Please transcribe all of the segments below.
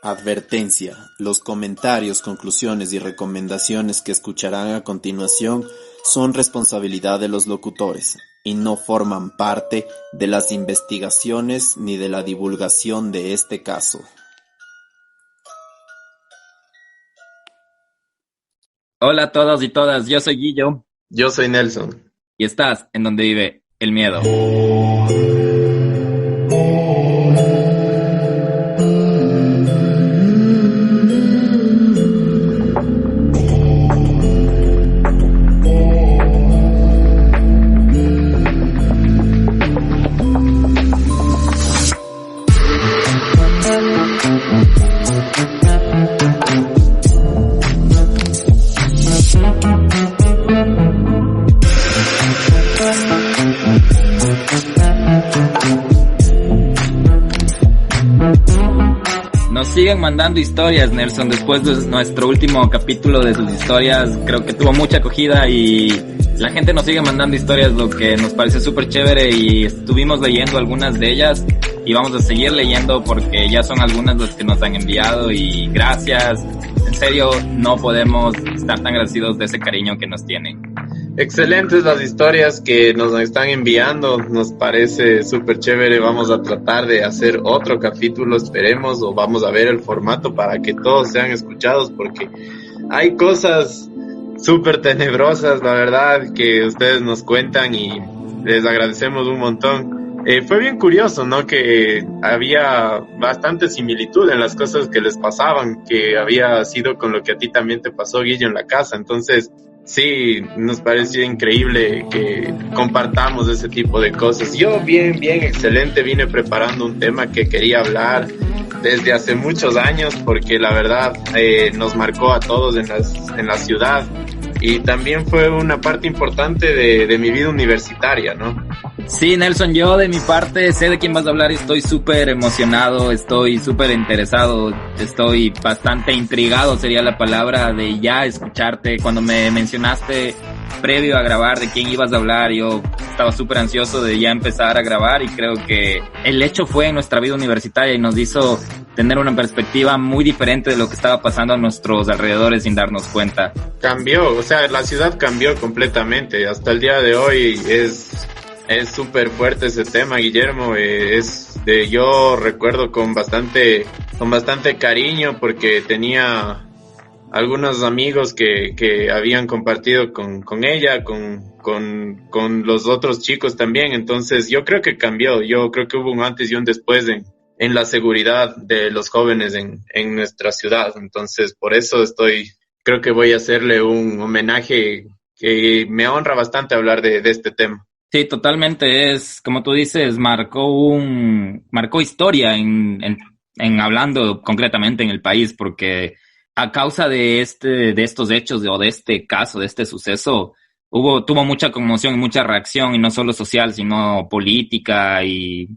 Advertencia: los comentarios, conclusiones y recomendaciones que escucharán a continuación son responsabilidad de los locutores y no forman parte de las investigaciones ni de la divulgación de este caso. Hola a todos y todas, yo soy Guillo. Yo soy Nelson. Y estás en donde vive el miedo. Nos siguen mandando historias, Nelson, después de nuestro último capítulo de sus historias, creo que tuvo mucha acogida y la gente nos sigue mandando historias, lo que nos parece súper chévere, y estuvimos leyendo algunas de ellas y vamos a seguir leyendo porque ya son algunas las que nos han enviado y gracias, en serio no podemos estar tan agradecidos de ese cariño que nos tienen. Excelentes las historias que nos están enviando, nos parece súper chévere. Vamos a tratar de hacer otro capítulo, esperemos, o vamos a ver el formato para que todos sean escuchados, porque hay cosas súper tenebrosas, la verdad, que ustedes nos cuentan y les agradecemos un montón. Fue bien curioso, ¿no? Que había bastante similitud en las cosas que les pasaban, que había sido con lo que a ti también te pasó, Guillo, en la casa. Entonces, sí, nos pareció increíble que compartamos ese tipo de cosas. Yo bien excelente, vine preparando un tema que quería hablar desde hace muchos años, porque la verdad nos marcó a todos en la ciudad y también fue una parte importante de mi vida universitaria, ¿no? Sí, Nelson, yo de mi parte sé de quién vas a hablar y estoy súper emocionado, estoy súper interesado, estoy bastante intrigado, sería la palabra, de ya escucharte. Cuando me mencionaste previo a grabar de quién ibas a hablar, yo estaba súper ansioso de ya empezar a grabar, y creo que el hecho fue en nuestra vida universitaria y nos hizo tener una perspectiva muy diferente de lo que estaba pasando a nuestros alrededores sin darnos cuenta. Cambió, o sea, la ciudad cambió completamente, hasta el día de hoy es súper fuerte ese tema, Guillermo. Yo recuerdo con bastante cariño, porque tenía algunos amigos que habían compartido con ella, con los otros chicos también. Entonces yo creo que cambió, yo creo que hubo un antes y un después en la seguridad de los jóvenes en nuestra ciudad. Entonces por eso creo que voy a hacerle un homenaje, que me honra bastante hablar de este tema. Sí, totalmente, es, como tú dices, marcó historia en hablando concretamente en el país, porque a causa de estos hechos o de este caso, de este suceso, tuvo mucha conmoción y mucha reacción, y no solo social, sino política y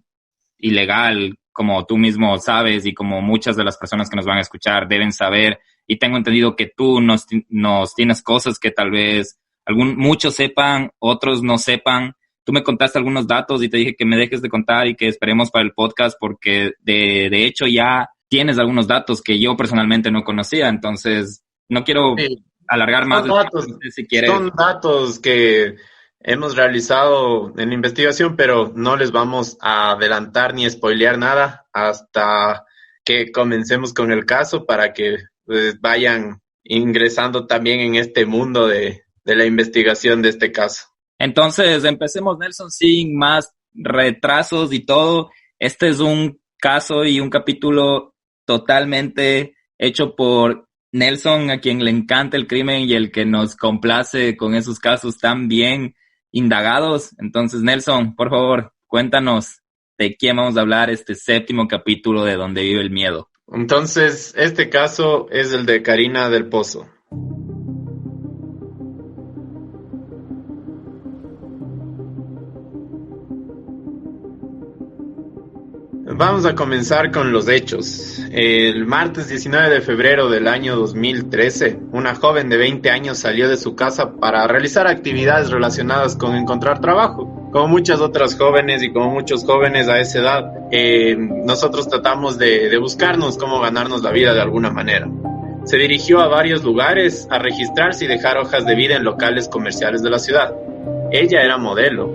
legal, como tú mismo sabes y como muchas de las personas que nos van a escuchar deben saber, y tengo entendido que tú nos tienes cosas que tal vez muchos sepan, otros no sepan. Tú me contaste algunos datos y te dije que me dejes de contar y que esperemos para el podcast, porque de hecho ya tienes algunos datos que yo personalmente no conocía, entonces no quiero alargar más. Son datos que hemos realizado en la investigación, pero no les vamos a adelantar ni spoilear nada hasta que comencemos con el caso, para que vayan ingresando también en este mundo de la investigación de este caso. Entonces, empecemos, Nelson, sin más retrasos y todo. Este es un caso y un capítulo totalmente hecho por Nelson, a quien le encanta el crimen y el que nos complace con esos casos tan bien indagados. Entonces, Nelson, por favor, cuéntanos de quién vamos a hablar este séptimo capítulo de Donde Vive el Miedo. Entonces, este caso es el de Karina del Pozo. Vamos a comenzar con los hechos. El martes 19 de febrero del año 2013, una joven de 20 años salió de su casa para realizar actividades relacionadas con encontrar trabajo, Como muchas otras jóvenes y como muchos jóvenes a esa edad, nosotros tratamos de buscarnos cómo ganarnos la vida de alguna manera. Se dirigió a varios lugares a registrarse y dejar hojas de vida en locales comerciales de la ciudad. Ella era modelo,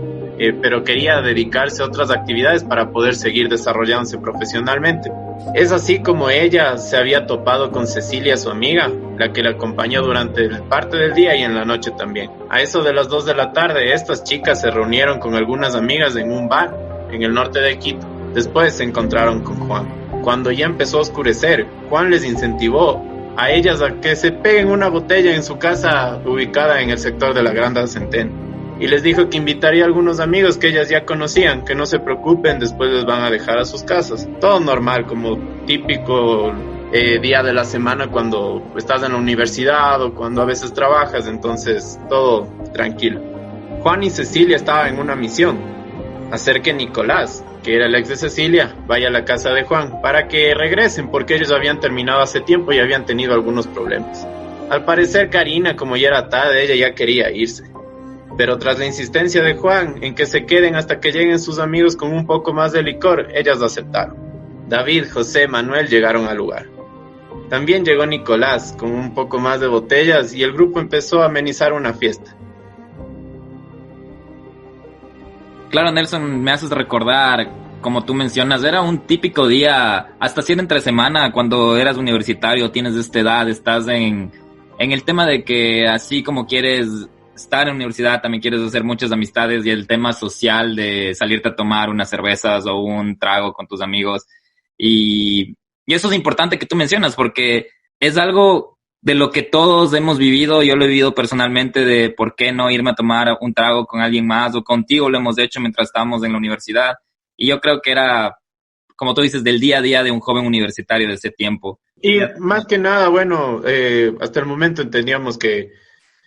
pero quería dedicarse a otras actividades para poder seguir desarrollándose profesionalmente. Es así como ella se había topado con Cecilia, su amiga, la que la acompañó durante parte del día y en la noche también. A eso de las 2 de la tarde, estas chicas se reunieron con algunas amigas en un bar en el norte de Quito. Después se encontraron con Juan. Cuando ya empezó a oscurecer, Juan les incentivó a ellas a que se peguen una botella en su casa ubicada en el sector de la Granda Centeno. Y les dijo que invitaría a algunos amigos que ellas ya conocían, que no se preocupen, después les van a dejar a sus casas. Todo normal, como típico día de la semana cuando estás en la universidad o cuando a veces trabajas, entonces todo tranquilo. Juan y Cecilia estaban en una misión, hacer que Nicolás, que era el ex de Cecilia, vaya a la casa de Juan para que regresen, porque ellos habían terminado hace tiempo y habían tenido algunos problemas. Al parecer Karina, como ya era tarde, ella ya quería irse. Pero tras la insistencia de Juan en que se queden hasta que lleguen sus amigos con un poco más de licor, ellas aceptaron. David, José, Manuel llegaron al lugar. También llegó Nicolás con un poco más de botellas y el grupo empezó a amenizar una fiesta. Claro, Nelson, me haces recordar, como tú mencionas, era un típico día, hasta si era entre semana, cuando eras universitario, tienes esta edad, estás en el tema de que así como quieres estar en la universidad, también quieres hacer muchas amistades y el tema social de salirte a tomar unas cervezas o un trago con tus amigos. Y eso es importante que tú mencionas porque es algo de lo que todos hemos vivido. Yo lo he vivido personalmente de por qué no irme a tomar un trago con alguien más o contigo, lo hemos hecho mientras estábamos en la universidad. Y yo creo que era, como tú dices, del día a día de un joven universitario de ese tiempo. Y más que nada, bueno, hasta el momento entendíamos que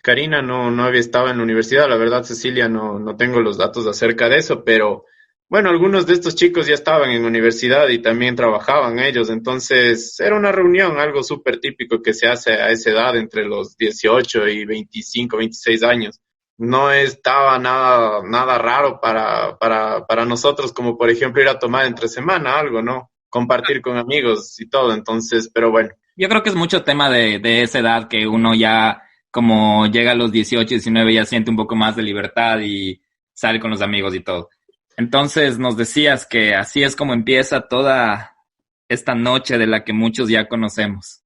Karina no había estado en la universidad. La verdad, Cecilia, no tengo los datos acerca de eso, pero bueno, algunos de estos chicos ya estaban en la universidad y también trabajaban ellos. Entonces, era una reunión, algo súper típico que se hace a esa edad entre los 18 y 25, 26 años. No estaba nada raro para nosotros, como por ejemplo ir a tomar entre semana algo, ¿no? Compartir con amigos y todo. Entonces, pero bueno. Yo creo que es mucho tema de esa edad que uno ya, como llega a los 18, 19, ya siente un poco más de libertad y sale con los amigos y todo. Entonces nos decías que así es como empieza toda esta noche de la que muchos ya conocemos.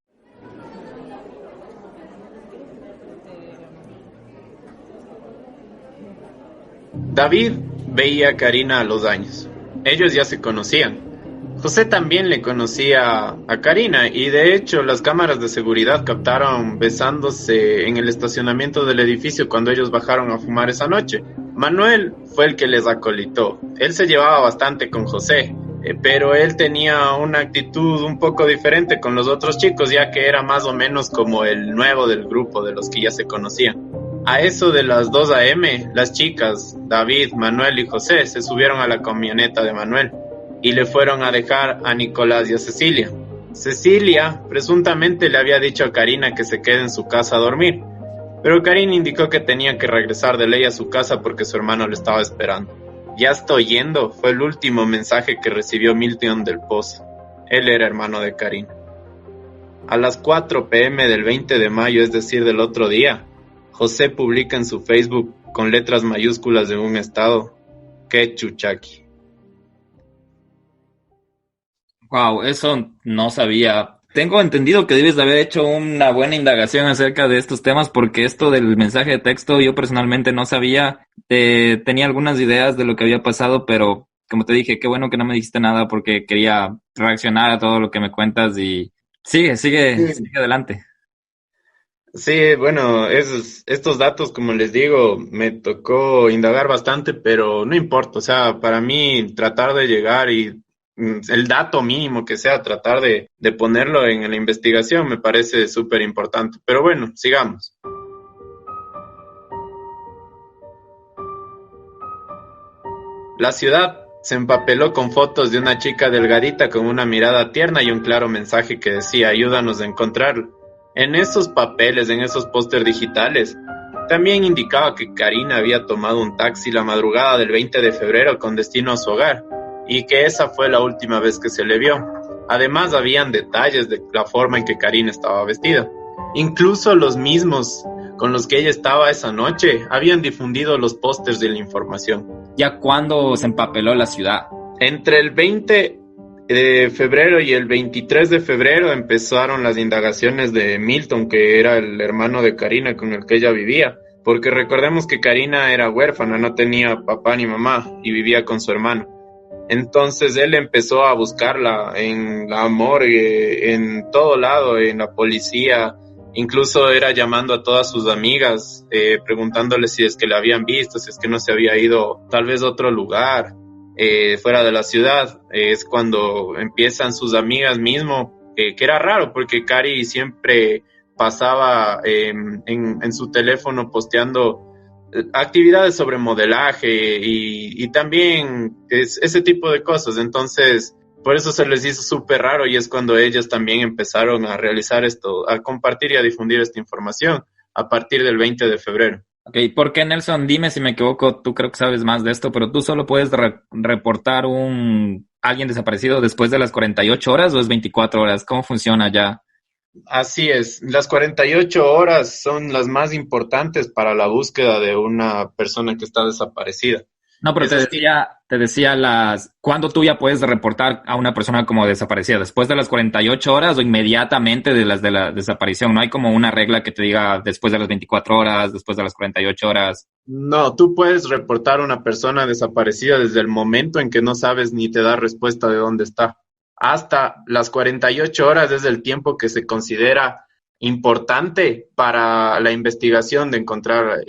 David veía a Karina a los años. Ellos ya se conocían. José también le conocía a Karina y de hecho las cámaras de seguridad captaron besándose en el estacionamiento del edificio cuando ellos bajaron a fumar esa noche. Manuel fue el que les acolitó. Él se llevaba bastante con José, pero él tenía una actitud un poco diferente con los otros chicos, ya que era más o menos como el nuevo del grupo de los que ya se conocían. A eso de las 2 a.m., las chicas, David, Manuel y José, se subieron a la camioneta de Manuel y le fueron a dejar a Nicolás y a Cecilia. Cecilia presuntamente le había dicho a Karina que se quede en su casa a dormir, pero Karina indicó que tenía que regresar de ley a su casa porque su hermano le estaba esperando. Ya estoy yendo, fue el último mensaje que recibió Milton del Pozo. Él era hermano de Karina. A las 4 p.m. del 20 de mayo, es decir, del otro día, José publica en su Facebook con letras mayúsculas en un estado: ¡qué chuchaqui! Wow, eso no sabía. Tengo entendido que debes de haber hecho una buena indagación acerca de estos temas porque esto del mensaje de texto yo personalmente no sabía. Tenía algunas ideas de lo que había pasado, pero como te dije, qué bueno que no me dijiste nada porque quería reaccionar a todo lo que me cuentas y sigue adelante. Sí, bueno, estos datos, como les digo, me tocó indagar bastante, pero no importa. O sea, para mí tratar de llegar y el dato mínimo que sea, tratar de ponerlo en la investigación me parece súper importante. Pero bueno, sigamos. La ciudad se empapeló con fotos de una chica delgadita con una mirada tierna y un claro mensaje que decía: ayúdanos a encontrarla. En esos papeles, en esos pósters digitales, También indicaba que Karina había tomado un taxi la madrugada del 20 de febrero con destino a su hogar y que esa fue la última vez que se le vio. Además, habían detalles de la forma en que Karina estaba vestida. Incluso los mismos con los que ella estaba esa noche habían difundido los pósters de la información. ¿Ya cuándo se empapeló la ciudad? Entre el 20 de febrero y el 23 de febrero empezaron las indagaciones de Milton, que era el hermano de Karina con el que ella vivía, porque recordemos que Karina era huérfana, no tenía papá ni mamá y vivía con su hermano. Entonces él empezó a buscarla en la morgue, en todo lado, en la policía, incluso era llamando a todas sus amigas, preguntándole si es que la habían visto, si es que no se había ido tal vez a otro lugar. Fuera de la ciudad, es cuando empiezan sus amigas mismo, que era raro porque Cari siempre pasaba en su teléfono posteando actividades sobre modelaje y también ese tipo de cosas. Entonces, por eso se les hizo súper raro y es cuando ellas también empezaron a realizar esto, a compartir y a difundir esta información a partir del 20 de febrero. Ok, ¿por qué, Nelson? Dime si me equivoco, tú creo que sabes más de esto, pero tú solo puedes reportar alguien desaparecido después de las 48 horas o es 24 horas. ¿Cómo funciona ya? Así es, las 48 horas son las más importantes para la búsqueda de una persona que está desaparecida. No, pero te decía ¿cuándo tú ya puedes reportar a una persona como desaparecida? ¿Después de las 48 horas o inmediatamente de la desaparición? ¿No hay como una regla que te diga después de las 24 horas, después de las 48 horas? No, tú puedes reportar a una persona desaparecida desde el momento en que no sabes ni te da respuesta de dónde está. Hasta las 48 horas es el tiempo que se considera importante para la investigación de encontrar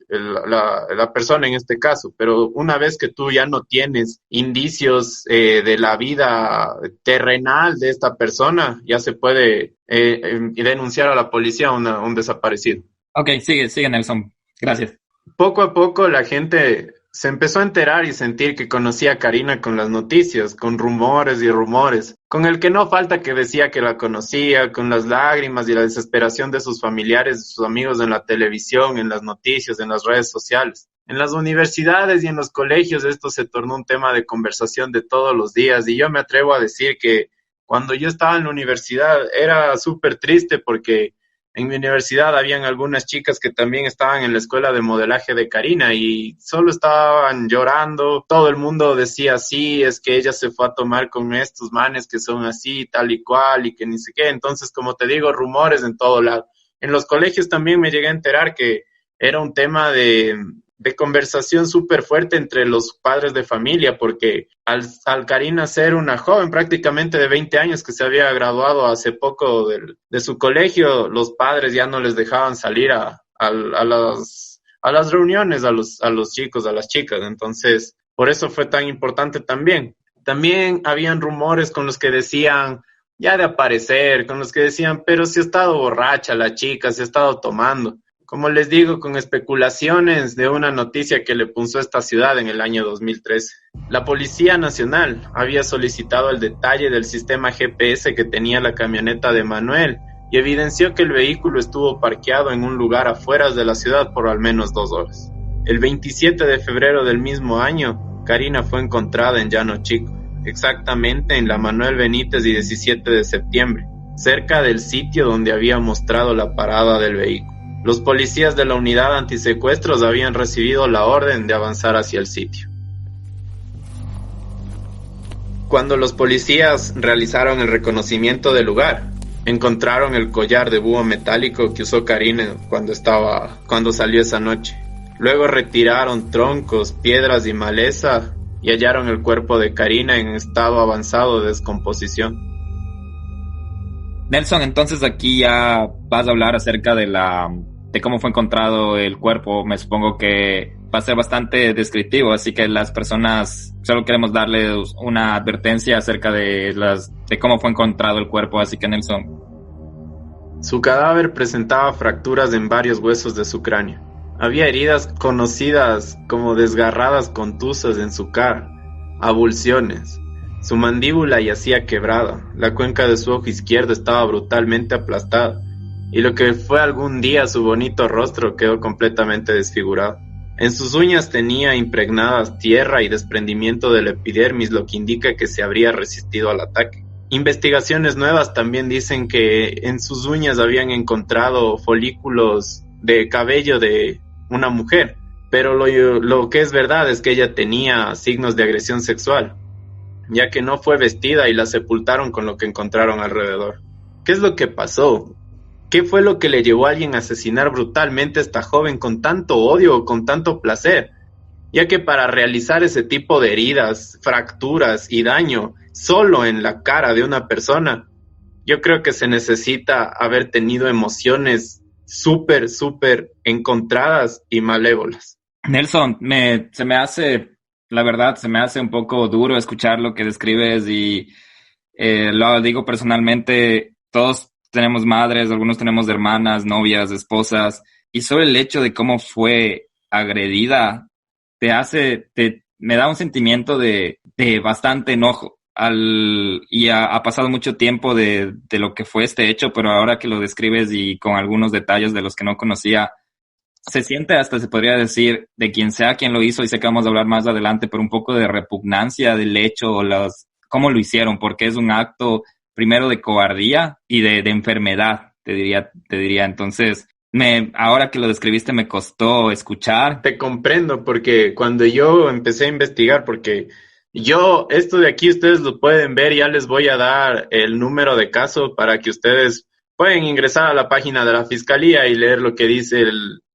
la persona en este caso. Pero una vez que tú ya no tienes indicios de la vida terrenal de esta persona, ya se puede denunciar a la policía un desaparecido. Ok, sigue Nelson. Gracias. Poco a poco la gente se empezó a enterar y sentir que conocía a Karina con las noticias, con rumores y rumores, con el que no falta que decía que la conocía, con las lágrimas y la desesperación de sus familiares, de sus amigos en la televisión, en las noticias, en las redes sociales. En las universidades y en los colegios esto se tornó un tema de conversación de todos los días y yo me atrevo a decir que cuando yo estaba en la universidad era súper triste porque en mi universidad habían algunas chicas que también estaban en la escuela de modelaje de Karina y solo estaban llorando. Todo el mundo decía, sí, es que ella se fue a tomar con estos manes que son así, tal y cual, y que ni sé qué. Entonces, como te digo, rumores en todo lado. En los colegios también me llegué a enterar que era un tema de conversación súper fuerte entre los padres de familia, porque al Karina ser una joven prácticamente de 20 años que se había graduado hace poco de su colegio, los padres ya no les dejaban salir a las reuniones a los chicos, a las chicas. Entonces, por eso fue tan importante también. También habían rumores con los que decían, ya de aparecer, con los que decían, pero si ha estado borracha la chica, si ha estado tomando. Como les digo, con especulaciones de una noticia que le punzó a esta ciudad en el año 2013. La Policía Nacional había solicitado el detalle del sistema GPS que tenía la camioneta de Manuel y evidenció que el vehículo estuvo parqueado en un lugar afuera de la ciudad por al menos 2 horas. El 27 de febrero del mismo año, Karina fue encontrada en Llano Chico, exactamente en la Manuel Benítez y 17 de septiembre, cerca del sitio donde había mostrado la parada del vehículo. Los policías de la unidad antisecuestros habían recibido la orden de avanzar hacia el sitio. Cuando los policías realizaron el reconocimiento del lugar, encontraron el collar de búho metálico que usó Karina cuando salió esa noche. Luego retiraron troncos, piedras y maleza y hallaron el cuerpo de Karina en estado avanzado de descomposición. Nelson, entonces aquí ya vas a hablar acerca de cómo fue encontrado el cuerpo. Me supongo que va a ser bastante descriptivo, así que las personas solo queremos darles una advertencia acerca de cómo fue encontrado el cuerpo, así que Nelson. Su cadáver presentaba fracturas en varios huesos de su cráneo. Había heridas conocidas como desgarradas contusas en su cara, abulsiones. Su mandíbula yacía quebrada, la cuenca de su ojo izquierdo estaba brutalmente aplastada y lo que fue algún día su bonito rostro quedó completamente desfigurado. En sus uñas tenía impregnadas tierra y desprendimiento del epidermis, lo que indica que se habría resistido al ataque. Investigaciones nuevas también dicen que en sus uñas habían encontrado folículos de cabello de una mujer, pero lo que es verdad es que ella tenía signos de agresión sexual, ya que no fue vestida y la sepultaron con lo que encontraron alrededor. ¿Qué es lo que pasó? ¿Qué fue lo que le llevó a alguien a asesinar brutalmente a esta joven con tanto odio o con tanto placer? Ya que para realizar ese tipo de heridas, fracturas y daño solo en la cara de una persona, yo creo que se necesita haber tenido emociones súper encontradas y malévolas. Nelson, la verdad, se me hace un poco duro escuchar lo que describes y lo digo personalmente, todos tenemos madres, algunos tenemos hermanas, novias, esposas, y solo el hecho de cómo fue agredida me da un sentimiento de bastante enojo. Ha pasado mucho tiempo de lo que fue este hecho, pero ahora que lo describes y con algunos detalles de los que no conocía, se siente hasta, se podría decir, de quien sea quien lo hizo, y sé que vamos a hablar más adelante, pero un poco de repugnancia del hecho o cómo lo hicieron, porque es un acto primero de cobardía y de enfermedad, te diría. Entonces, ahora que lo describiste me costó escuchar. Te comprendo, porque cuando yo empecé a investigar, porque esto de aquí ustedes lo pueden ver, ya les voy a dar el número de caso para que ustedes pueden ingresar a la página de la Fiscalía y leer lo que dice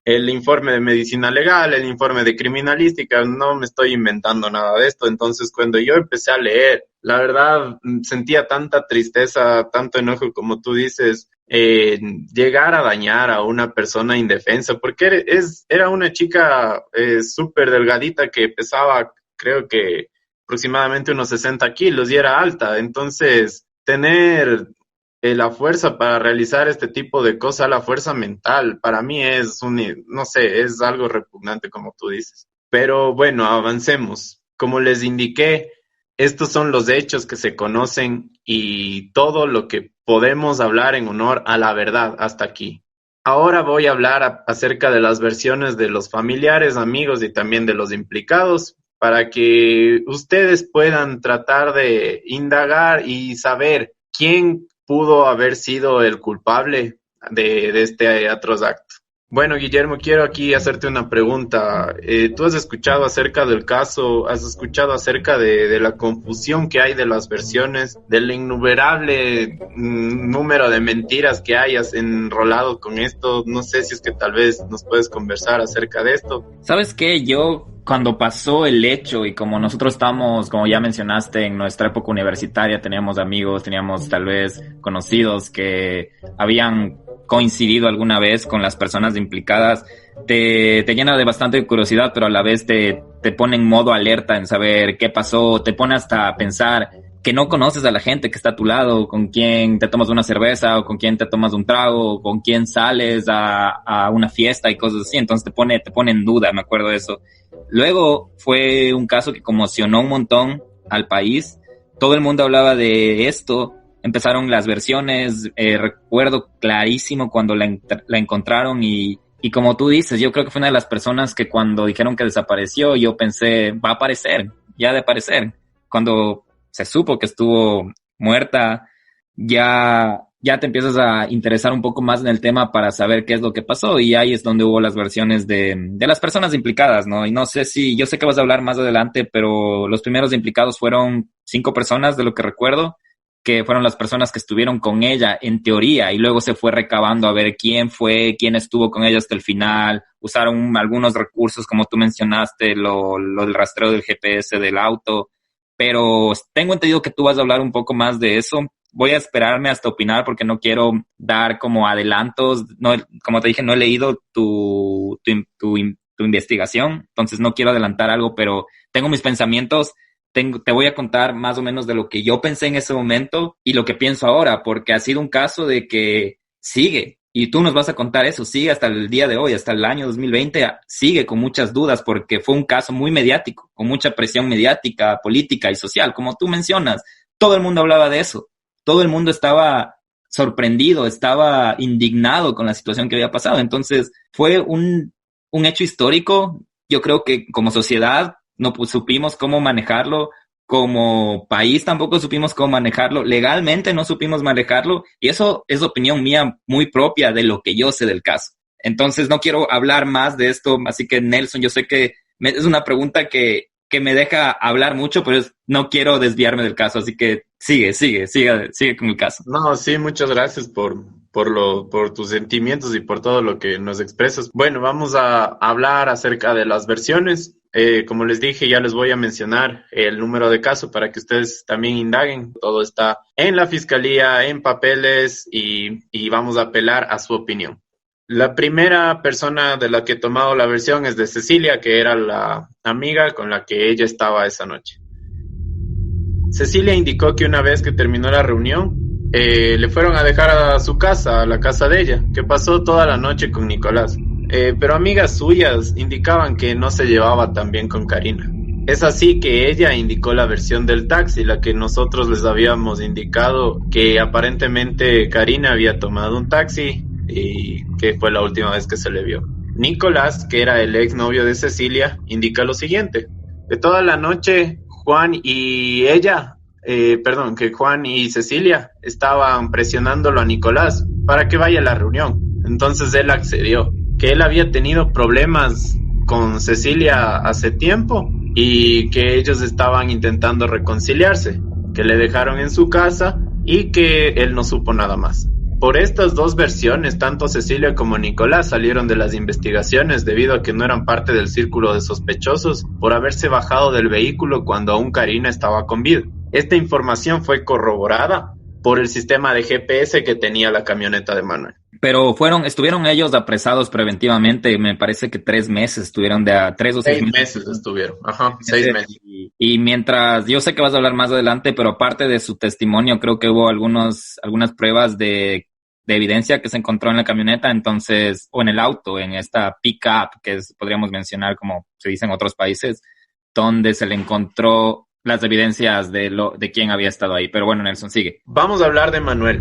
el informe de medicina legal, el informe de criminalística. No me estoy inventando nada de esto. Entonces, cuando yo empecé a leer, la verdad sentía tanta tristeza, tanto enojo, como tú dices, llegar a dañar a una persona indefensa, porque era una chica súper delgadita que pesaba, creo que aproximadamente unos 60 kilos y era alta. Entonces, tener la fuerza para realizar este tipo de cosas, la fuerza mental, para mí no sé, es algo repugnante, como tú dices. Pero bueno, avancemos. Como les indiqué, estos son los hechos que se conocen y todo lo que podemos hablar en honor a la verdad hasta aquí. Ahora voy a hablar acerca de las versiones de los familiares, amigos y también de los implicados, para que ustedes puedan tratar de indagar y saber quién pudo haber sido el culpable de este atroz acto. Bueno, Guillermo, quiero aquí hacerte una pregunta. ¿Tú has escuchado acerca del caso? ¿Has escuchado acerca de la confusión que hay de las versiones, del innumerable número de mentiras que hayas enrolado con esto? No sé si es que tal vez nos puedes conversar acerca de esto. ¿Sabes qué? Yo, cuando pasó el hecho y como nosotros estamos, como ya mencionaste, en nuestra época universitaria, teníamos amigos, teníamos tal vez conocidos que habían coincidido alguna vez con las personas implicadas, te llena de bastante curiosidad, pero a la vez te pone en modo alerta en saber qué pasó, te pone hasta a pensar que no conoces a la gente que está a tu lado, con quién te tomas una cerveza o con quién te tomas un trago o con quién sales a una fiesta y cosas así. Entonces te pone en duda, me acuerdo de eso. Luego fue un caso que conmocionó un montón al país. Todo el mundo hablaba de esto. Empezaron las versiones. Recuerdo clarísimo cuando la encontraron y como tú dices, yo creo que fue una de las personas que cuando dijeron que desapareció, yo pensé, va a aparecer, ya de aparecer. Cuando se supo que estuvo muerta, ya te empiezas a interesar un poco más en el tema para saber qué es lo que pasó, y ahí es donde hubo las versiones de las personas implicadas, ¿no? Y no sé yo sé que vas a hablar más adelante, pero los primeros implicados fueron 5 personas, de lo que recuerdo, que fueron las personas que estuvieron con ella en teoría, y luego se fue recabando a ver quién estuvo con ella hasta el final. Usaron algunos recursos, como tú mencionaste, lo del rastreo del GPS del auto, pero tengo entendido que tú vas a hablar un poco más de eso. Voy a esperarme hasta opinar porque no quiero dar como adelantos. No, como te dije, no he leído tu investigación, entonces no quiero adelantar algo, pero tengo mis pensamientos. Te voy a contar más o menos de lo que yo pensé en ese momento y lo que pienso ahora, porque ha sido un caso de que sigue. Y tú nos vas a contar eso, sigue hasta el día de hoy, hasta el año 2020, sigue con muchas dudas porque fue un caso muy mediático, con mucha presión mediática, política y social. Como tú mencionas, todo el mundo hablaba de eso. Todo el mundo estaba sorprendido, estaba indignado con la situación que había pasado. Entonces fue un hecho histórico. Yo creo que como sociedad no supimos cómo manejarlo, como país tampoco supimos cómo manejarlo, legalmente no supimos manejarlo, y eso es opinión mía muy propia de lo que yo sé del caso. Entonces no quiero hablar más de esto, así que Nelson, yo sé que es una pregunta que me deja hablar mucho, pero no quiero desviarme del caso, así que sigue con el caso. No, sí, muchas gracias por tus sentimientos y por todo lo que nos expresas. Bueno, vamos a hablar acerca de las versiones. Como les dije, ya les voy a mencionar el número de caso para que ustedes también indaguen. Todo está en la fiscalía, en papeles y vamos a apelar a su opinión. La primera persona de la que he tomado la versión es de Cecilia, que era la amiga con la que ella estaba esa noche. Cecilia indicó que una vez que terminó la reunión, le fueron a dejar a su casa, a la casa de ella, que pasó toda la noche con Nicolás. Pero amigas suyas indicaban que no se llevaba tan bien con Karina. Es así que ella indicó la versión del taxi, la que nosotros les habíamos indicado, que aparentemente Karina había tomado un taxi y que fue la última vez que se le vio. Nicolás, que era el exnovio de Cecilia, indica lo siguiente: de toda la noche Juan y Cecilia estaban presionándolo a Nicolás para que vaya a la reunión. Entonces él accedió, que él había tenido problemas con Cecilia hace tiempo y que ellos estaban intentando reconciliarse, que le dejaron en su casa y que él no supo nada más. Por estas dos versiones, tanto Cecilia como Nicolás salieron de las investigaciones debido a que no eran parte del círculo de sospechosos por haberse bajado del vehículo cuando aún Karina estaba con vida. Esta información fue corroborada por el sistema de GPS que tenía la camioneta de Manuel. Pero estuvieron ellos apresados preventivamente, me parece que 3 meses, estuvieron de a 3 o 6 meses estuvieron, 6 meses. Y mientras, yo sé que vas a hablar más adelante, pero aparte de su testimonio, creo que hubo algunas pruebas de evidencia que se encontró en la camioneta, entonces, o en el auto, en esta pick-up, que podríamos mencionar como se dice en otros países, donde se le encontró las evidencias de quién había estado ahí. Pero bueno, Nelson, sigue. Vamos a hablar de Manuel.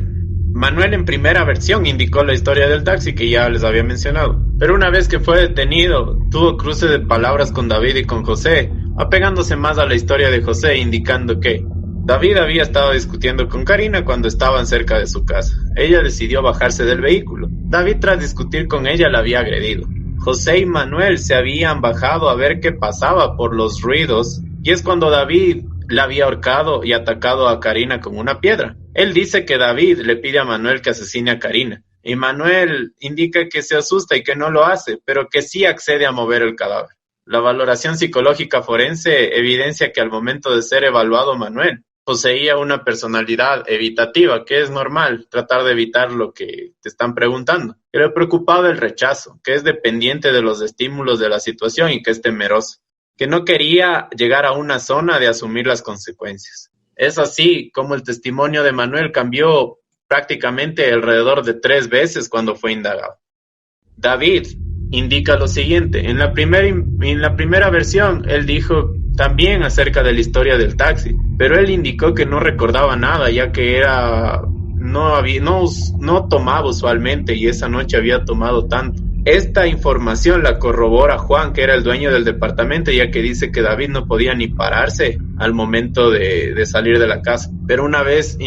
Manuel en primera versión indicó la historia del taxi que ya les había mencionado, pero una vez que fue detenido, tuvo cruce de palabras con David y con José, apegándose más a la historia de José, indicando que David había estado discutiendo con Karina cuando estaban cerca de su casa. Ella decidió bajarse del vehículo. David, tras discutir con ella, la había agredido. José y Manuel se habían bajado a ver qué pasaba por los ruidos, y es cuando David la había ahorcado y atacado a Karina con una piedra. Él dice que David le pide a Manuel que asesine a Karina, y Manuel indica que se asusta y que no lo hace, pero que sí accede a mover el cadáver. La valoración psicológica forense evidencia que al momento de ser evaluado Manuel poseía una personalidad evitativa, que es normal tratar de evitar lo que te están preguntando. Que le preocupaba el rechazo, que es dependiente de los estímulos de la situación y que es temeroso, que no quería llegar a una zona de asumir las consecuencias. Es así como el testimonio de Manuel cambió prácticamente alrededor de 3 veces cuando fue indagado. David indica lo siguiente: en la primera versión él dijo también acerca de la historia del taxi, pero él indicó que no recordaba nada, ya que no tomaba usualmente y esa noche había tomado tanto. Esta información la corrobora Juan, que era el dueño del departamento, ya que dice que David no podía ni pararse al momento de salir de la casa. Pero una vez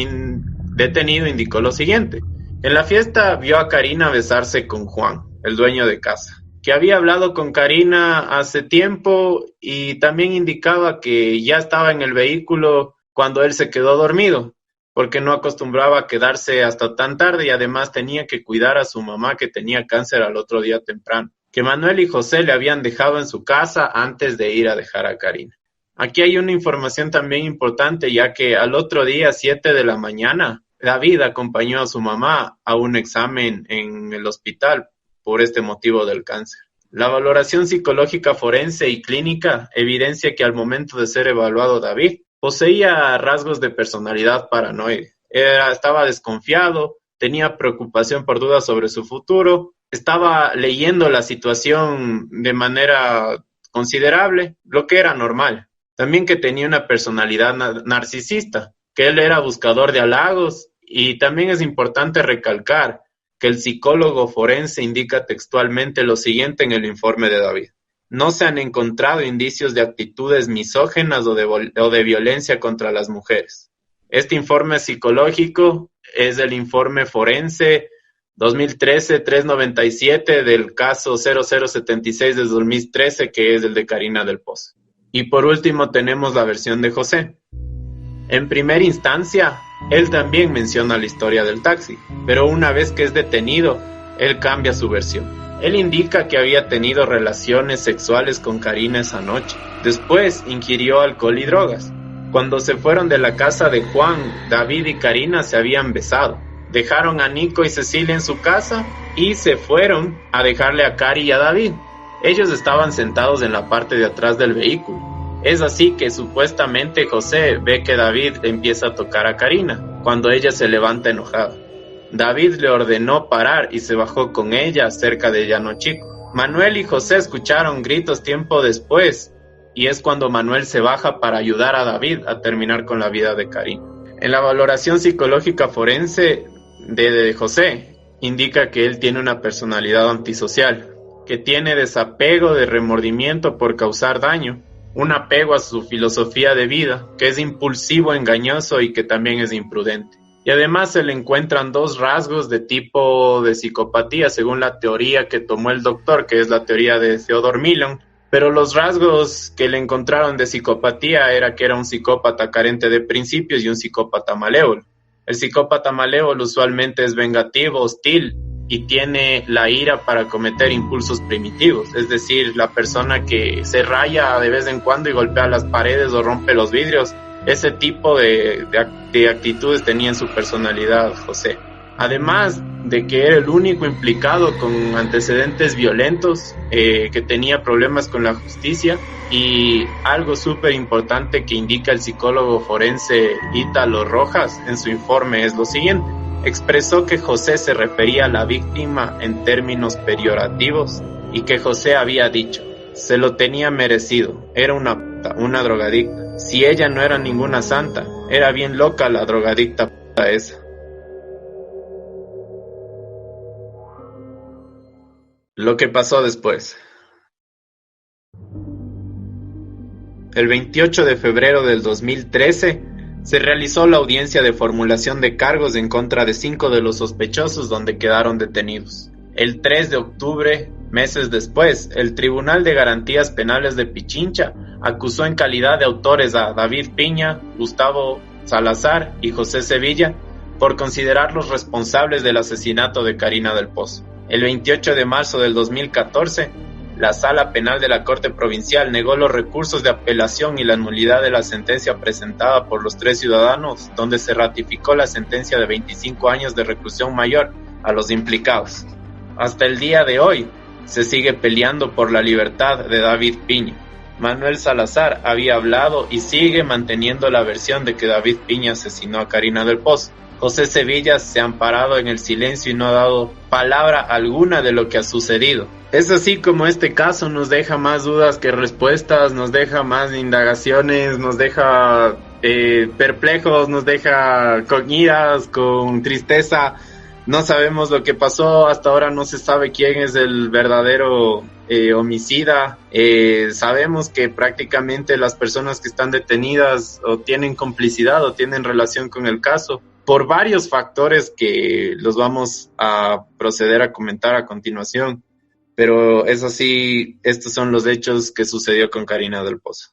detenido indicó lo siguiente: en la fiesta vio a Karina besarse con Juan, el dueño de casa, que había hablado con Karina hace tiempo, y también indicaba que ya estaba en el vehículo cuando él se quedó dormido, porque no acostumbraba a quedarse hasta tan tarde y además tenía que cuidar a su mamá, que tenía cáncer al otro día temprano. Que Manuel y José le habían dejado en su casa antes de ir a dejar a Karina. Aquí hay una información también importante, ya que al otro día, 7 de la mañana, David acompañó a su mamá a un examen en el hospital por este motivo del cáncer. La valoración psicológica forense y clínica evidencia que al momento de ser evaluado David poseía rasgos de personalidad paranoide. Estaba desconfiado, tenía preocupación por dudas sobre su futuro, estaba leyendo la situación de manera considerable, lo que era normal. También que tenía una personalidad narcisista, que él era buscador de halagos Y también es importante recalcar que el psicólogo forense indica textualmente lo siguiente en el informe de David. No se han encontrado indicios de actitudes misóginas o de violencia contra las mujeres. Este informe psicológico es el informe forense 2013-397 del caso 0076 de 2013, que es el de Karina del Pozo. Y por último tenemos la versión de José. En primera instancia, él también menciona la historia del taxi, pero una vez que es detenido, él cambia su versión. Él indica que había tenido relaciones sexuales con Karina esa noche. Después ingirió alcohol y drogas. Cuando se fueron de la casa de Juan, David y Karina se habían besado. Dejaron a Nico y Cecilia en su casa y se fueron a dejarle a Cari y a David. Ellos estaban sentados en la parte de atrás del vehículo. Es así que supuestamente José ve que David empieza a tocar a Karina, cuando ella se levanta enojada. David le ordenó parar y se bajó con ella cerca de Llano Chico. Manuel y José escucharon gritos tiempo después, y es cuando Manuel se baja para ayudar a David a terminar con la vida de Karina. En la valoración psicológica forense de José, indica que él tiene una personalidad antisocial, que tiene desapego de remordimiento por causar daño, un apego a su filosofía de vida, que es impulsivo, engañoso y que también es imprudente. Y además se le encuentran dos rasgos de tipo de psicopatía, según la teoría que tomó el doctor, que es la teoría de Theodore Millon. Pero los rasgos que le encontraron de psicopatía era que era un psicópata carente de principios y un psicópata malévolo. El psicópata malévolo usualmente es vengativo, hostil, y tiene la ira para cometer impulsos primitivos, es decir, la persona que se raya de vez en cuando y golpea las paredes o rompe los vidrios. Ese tipo de actitudes tenía en su personalidad José. Además de que era el único implicado con antecedentes violentos, que tenía problemas con la justicia, y algo súper importante que indica el psicólogo forense Ítalo Rojas en su informe es lo siguiente. Expresó que José se refería a la víctima en términos peyorativos y que José había dicho, se lo tenía merecido, era una puta, una drogadicta. Si ella no era ninguna santa, era bien loca la drogadicta puta esa. Lo que pasó después. El 28 de febrero del 2013 se realizó la audiencia de formulación de cargos en contra de 5 de los sospechosos donde quedaron detenidos. El 3 de octubre, meses después, el Tribunal de Garantías Penales de Pichincha acusó en calidad de autores a David Piña, Gustavo Salazar y José Sevilla por considerarlos responsables del asesinato de Karina del Pozo. El 28 de marzo del 2014, la Sala Penal de la Corte Provincial negó los recursos de apelación y la nulidad de la sentencia presentada por los 3 ciudadanos, donde se ratificó la sentencia de 25 años de reclusión mayor a los implicados. Hasta el día de hoy, se sigue peleando por la libertad de David Piña. Manuel Salazar había hablado y sigue manteniendo la versión de que David Piña asesinó a Karina del Pozo. José Sevilla se ha amparado en el silencio y no ha dado palabra alguna de lo que ha sucedido. Es así como este caso nos deja más dudas que respuestas, nos deja más indagaciones, nos deja perplejos, nos deja con iras, con tristeza. No sabemos lo que pasó, hasta ahora no se sabe quién es el verdadero homicida. Sabemos que prácticamente las personas que están detenidas o tienen complicidad o tienen relación con el caso, por varios factores que los vamos a proceder a comentar a continuación. Pero es así, estos son los hechos que sucedió con Karina del Pozo.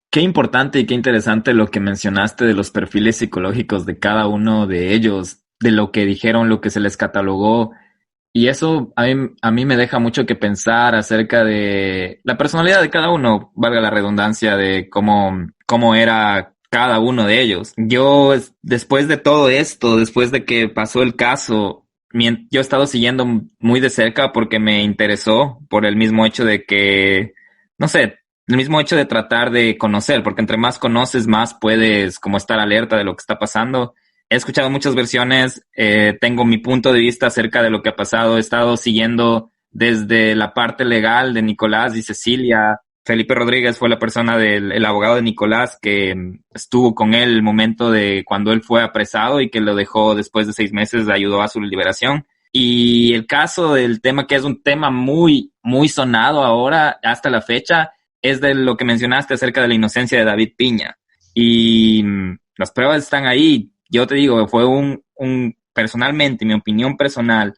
Qué importante y qué interesante lo que mencionaste de los perfiles psicológicos de cada uno de ellos, de lo que dijeron, lo que se les catalogó. Y eso a mí me deja mucho que pensar acerca de la personalidad de cada uno, valga la redundancia, de cómo era cada uno de ellos. Yo, después de todo esto, después de que pasó el caso, yo he estado siguiendo muy de cerca porque me interesó por el mismo hecho de que, no sé, el mismo hecho de tratar de conocer, porque entre más conoces, más puedes como estar alerta de lo que está pasando. He escuchado muchas versiones, tengo mi punto de vista acerca de lo que ha pasado. He estado siguiendo desde la parte legal de Nicolás y Cecilia, Felipe Rodríguez fue la persona el abogado de Nicolás que estuvo con él el momento de cuando él fue apresado y que lo dejó después de 6 meses, ayudó a su liberación. Y el caso del tema, que es un tema muy, muy sonado ahora hasta la fecha, es de lo que mencionaste acerca de la inocencia de David Piña. Y las pruebas están ahí. Yo te digo, fue personalmente, mi opinión personal,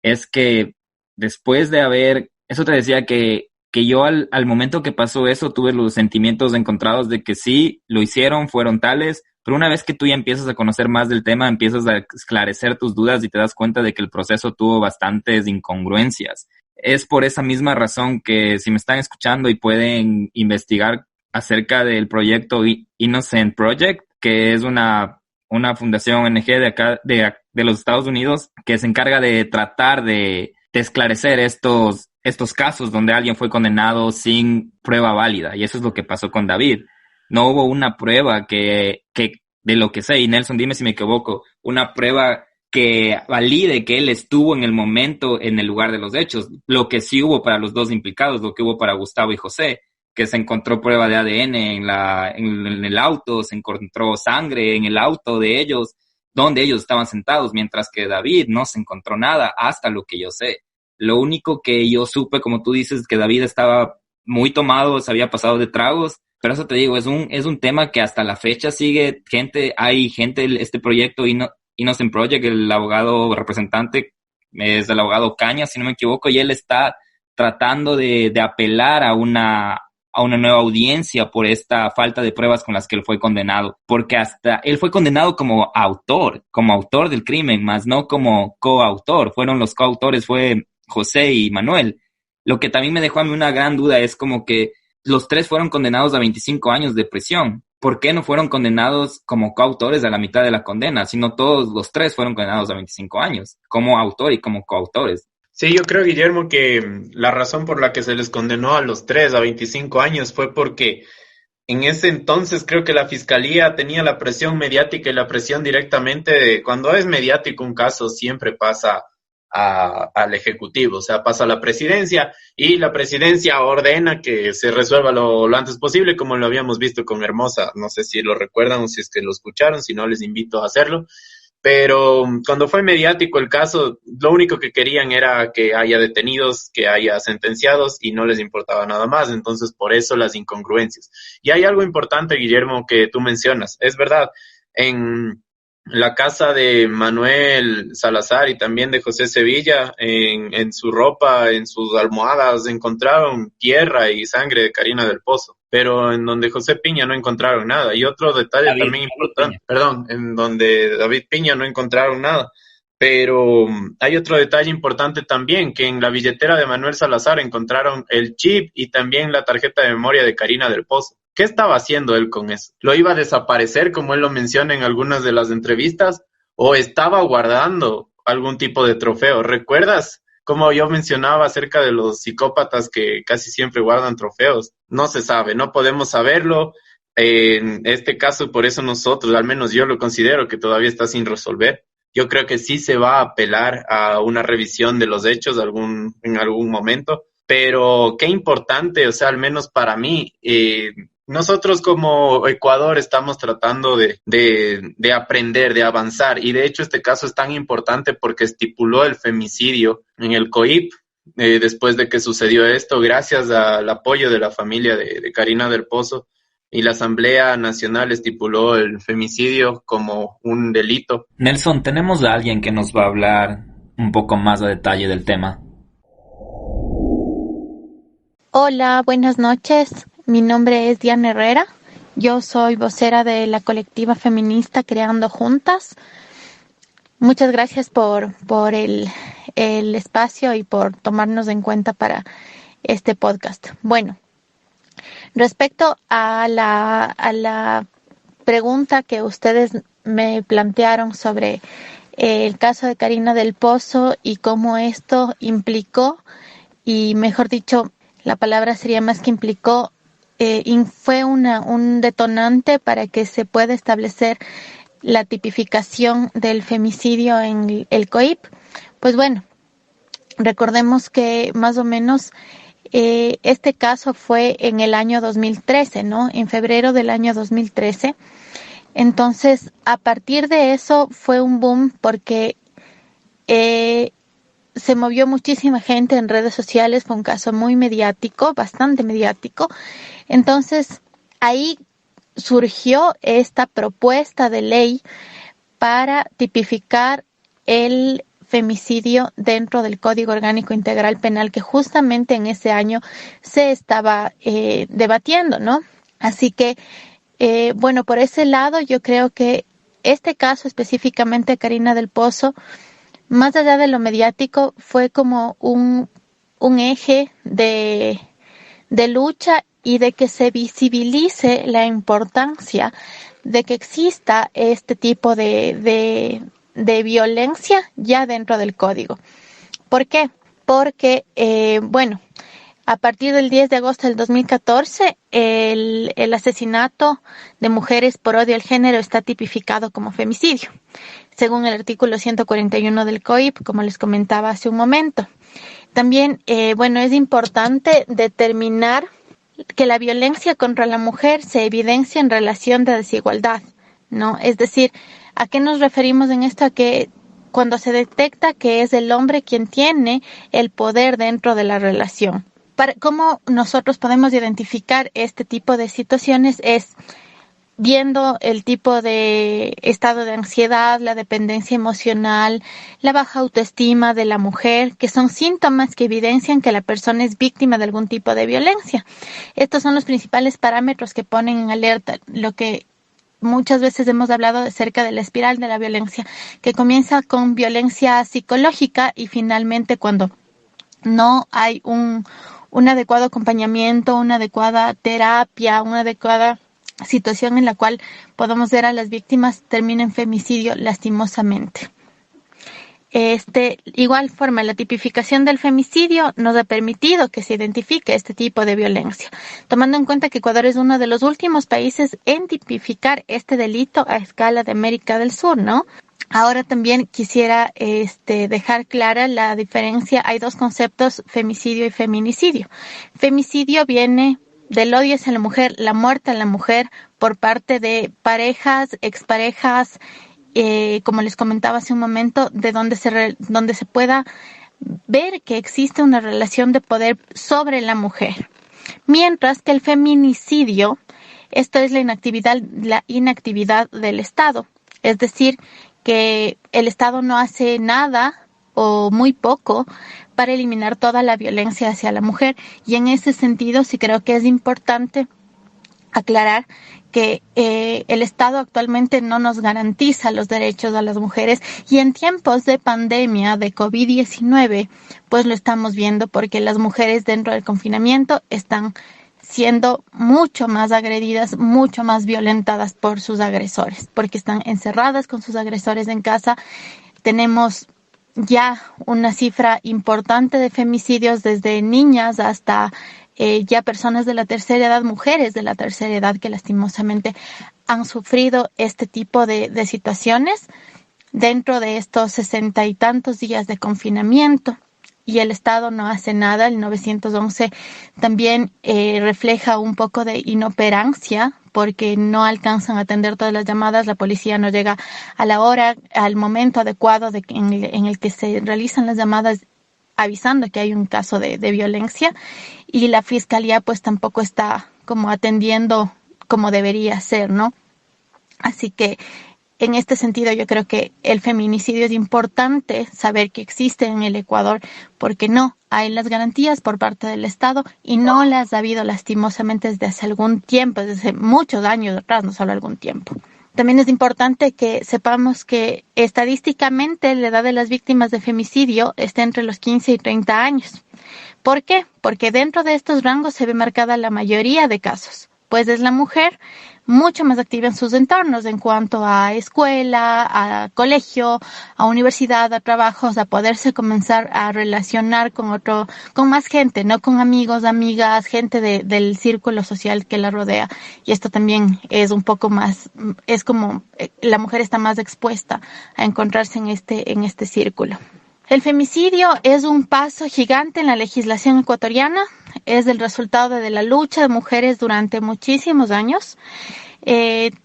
es que después de eso te decía que yo al momento que pasó eso tuve los sentimientos encontrados de que sí, lo hicieron, fueron tales, pero una vez que tú ya empiezas a conocer más del tema, empiezas a esclarecer tus dudas y te das cuenta de que el proceso tuvo bastantes incongruencias. Es por esa misma razón que si me están escuchando y pueden investigar acerca del proyecto Innocent Project, que es una fundación ONG de acá, de los Estados Unidos, que se encarga de tratar de esclarecer estos casos donde alguien fue condenado sin prueba válida. Y eso es lo que pasó con David. No hubo una prueba que de lo que sé, y Nelson, dime si me equivoco, una prueba que valide que él estuvo en el momento, en el lugar de los hechos. Lo que sí hubo para los dos implicados, lo que hubo para Gustavo y José, que se encontró prueba de ADN en el auto, se encontró sangre en el auto de ellos, donde ellos estaban sentados, mientras que David no se encontró nada, hasta lo que yo sé. Lo único que yo supe, como tú dices, que David estaba muy tomado, se había pasado de tragos, pero eso te digo, es un tema que hasta la fecha sigue este proyecto Innocent Project, el abogado representante es el abogado Caña, si no me equivoco, y él está tratando de apelar a una nueva audiencia por esta falta de pruebas con las que él fue condenado, porque hasta él fue condenado como autor del crimen, más no como coautor. Los coautores fue José y Manuel. Lo que también me dejó a mí una gran duda es como que los tres fueron condenados a 25 años de prisión. ¿Por qué no fueron condenados como coautores a la mitad de la condena, sino todos los tres fueron condenados a 25 años, como autor y como coautores? Sí, yo creo, Guillermo, que la razón por la que se les condenó a los tres a 25 años fue porque en ese entonces creo que la fiscalía tenía la presión mediática y la presión directamente de, cuando es mediático un caso, siempre pasa al Ejecutivo, o sea, pasa a la presidencia y la presidencia ordena que se resuelva lo antes posible, como lo habíamos visto con Hermosa. No sé si lo recuerdan o si es que lo escucharon, si no les invito a hacerlo. Pero cuando fue mediático el caso, lo único que querían era que haya detenidos, que haya sentenciados y no les importaba nada más. Entonces, por eso las incongruencias. Y hay algo importante, Guillermo, que tú mencionas. Es verdad, en la casa de Manuel Salazar y también de José Sevilla, en su ropa, en sus almohadas, encontraron tierra y sangre de Karina del Pozo. Pero en donde José Piña no encontraron nada. Y otro detalle también importante, en donde David Piña no encontraron nada. Pero hay otro detalle importante también, que en la billetera de Manuel Salazar encontraron el chip y también la tarjeta de memoria de Karina del Pozo. ¿Qué estaba haciendo él con eso? ¿Lo iba a desaparecer, como él lo menciona en algunas de las entrevistas? ¿O estaba guardando algún tipo de trofeo? ¿Recuerdas como yo mencionaba acerca de los psicópatas que casi siempre guardan trofeos? No se sabe, no podemos saberlo. En este caso, por eso nosotros, al menos yo lo considero que todavía está sin resolver. Yo creo que sí se va a apelar a una revisión de los hechos en algún momento, pero qué importante, o sea, al menos para mí, nosotros como Ecuador estamos tratando de aprender, de avanzar, y de hecho este caso es tan importante porque estipuló el femicidio en el COIP después de que sucedió esto, gracias al apoyo de la familia de Karina del Pozo, y la Asamblea Nacional estipuló el femicidio como un delito. Nelson, tenemos a alguien que nos va a hablar un poco más a detalle del tema. Hola, buenas noches. Mi nombre es Diana Herrera. Yo soy vocera de la colectiva feminista Creando Juntas. Muchas gracias por el espacio y por tomarnos en cuenta para este podcast. Bueno, respecto a la pregunta que ustedes me plantearon sobre el caso de Karina del Pozo y cómo esto implicó, y mejor dicho, la palabra sería más que implicó, fue un detonante para que se pueda establecer la tipificación del femicidio en el COIP. Pues bueno, recordemos que más o menos Este caso fue en el año 2013, ¿no? En febrero del año 2013. Entonces, a partir de eso fue un boom porque se movió muchísima gente en redes sociales, fue un caso muy mediático, bastante mediático. Entonces, ahí surgió esta propuesta de ley para tipificar el femicidio dentro del Código Orgánico Integral Penal que justamente en ese año se estaba debatiendo, ¿no? Así que, bueno, por ese lado yo creo que este caso específicamente, Karina del Pozo, más allá de lo mediático, fue como un eje de lucha y de que se visibilice la importancia de que exista este tipo de violencia ya dentro del código. ¿Por qué? Porque, bueno, a partir del 10 de agosto del 2014, el asesinato de mujeres por odio al género está tipificado como femicidio, según el artículo 141 del COIP, como les comentaba hace un momento. También, bueno, es importante determinar que la violencia contra la mujer se evidencia en relación de desigualdad, ¿no? Es decir, ¿a qué nos referimos en esto? A que cuando se detecta que es el hombre quien tiene el poder dentro de la relación. ¿Cómo nosotros podemos identificar este tipo de situaciones? Es viendo el tipo de estado de ansiedad, la dependencia emocional, la baja autoestima de la mujer, que son síntomas que evidencian que la persona es víctima de algún tipo de violencia. Estos son los principales parámetros que ponen en alerta lo que muchas veces hemos hablado acerca de la espiral de la violencia, que comienza con violencia psicológica y finalmente cuando no hay un adecuado acompañamiento, una adecuada terapia, una adecuada situación en la cual podamos ver a las víctimas termina en femicidio lastimosamente. Igual forma, la tipificación del femicidio nos ha permitido que se identifique este tipo de violencia, tomando en cuenta que Ecuador es uno de los últimos países en tipificar este delito a escala de América del Sur, ¿no? Ahora también quisiera dejar clara la diferencia. Hay dos conceptos, femicidio y feminicidio. Femicidio viene del odio hacia la mujer, la muerte a la mujer por parte de parejas, exparejas, como les comentaba hace un momento, de donde se pueda ver que existe una relación de poder sobre la mujer. Mientras que el feminicidio, esto es la inactividad del Estado, es decir, que el Estado no hace nada o muy poco para eliminar toda la violencia hacia la mujer. Y en ese sentido sí creo que es importante aclarar que el Estado actualmente no nos garantiza los derechos a las mujeres y en tiempos de pandemia de COVID-19 pues lo estamos viendo porque las mujeres dentro del confinamiento están siendo mucho más agredidas, mucho más violentadas por sus agresores, porque están encerradas con sus agresores en casa. Tenemos ya una cifra importante de femicidios desde niñas hasta ya personas de la tercera edad, mujeres de la tercera edad que lastimosamente han sufrido este tipo de situaciones dentro de estos 60 y tantos días de confinamiento. Y el Estado no hace nada. El 911 también refleja un poco de inoperancia porque no alcanzan a atender todas las llamadas, la policía no llega a la hora, al momento adecuado en el que se realizan las llamadas avisando que hay un caso de violencia y la fiscalía pues tampoco está como atendiendo como debería ser, ¿no? Así que en este sentido, yo creo que el feminicidio es importante saber que existe en el Ecuador porque no hay las garantías por parte del Estado y no las ha habido lastimosamente desde hace algún tiempo, desde muchos años atrás, no solo algún tiempo. También es importante que sepamos que estadísticamente la edad de las víctimas de femicidio está entre los 15 y 30 años. ¿Por qué? Porque dentro de estos rangos se ve marcada la mayoría de casos, pues es la mujer mucho más activa en sus entornos en cuanto a escuela, a colegio, a universidad, a trabajos, a poderse comenzar a relacionar con más gente, no con amigos, amigas, gente del círculo social que la rodea. Y esto también es un poco más, es como la mujer está más expuesta a encontrarse en este círculo. El femicidio es un paso gigante en la legislación ecuatoriana. es el resultado de la lucha de mujeres durante muchísimos años.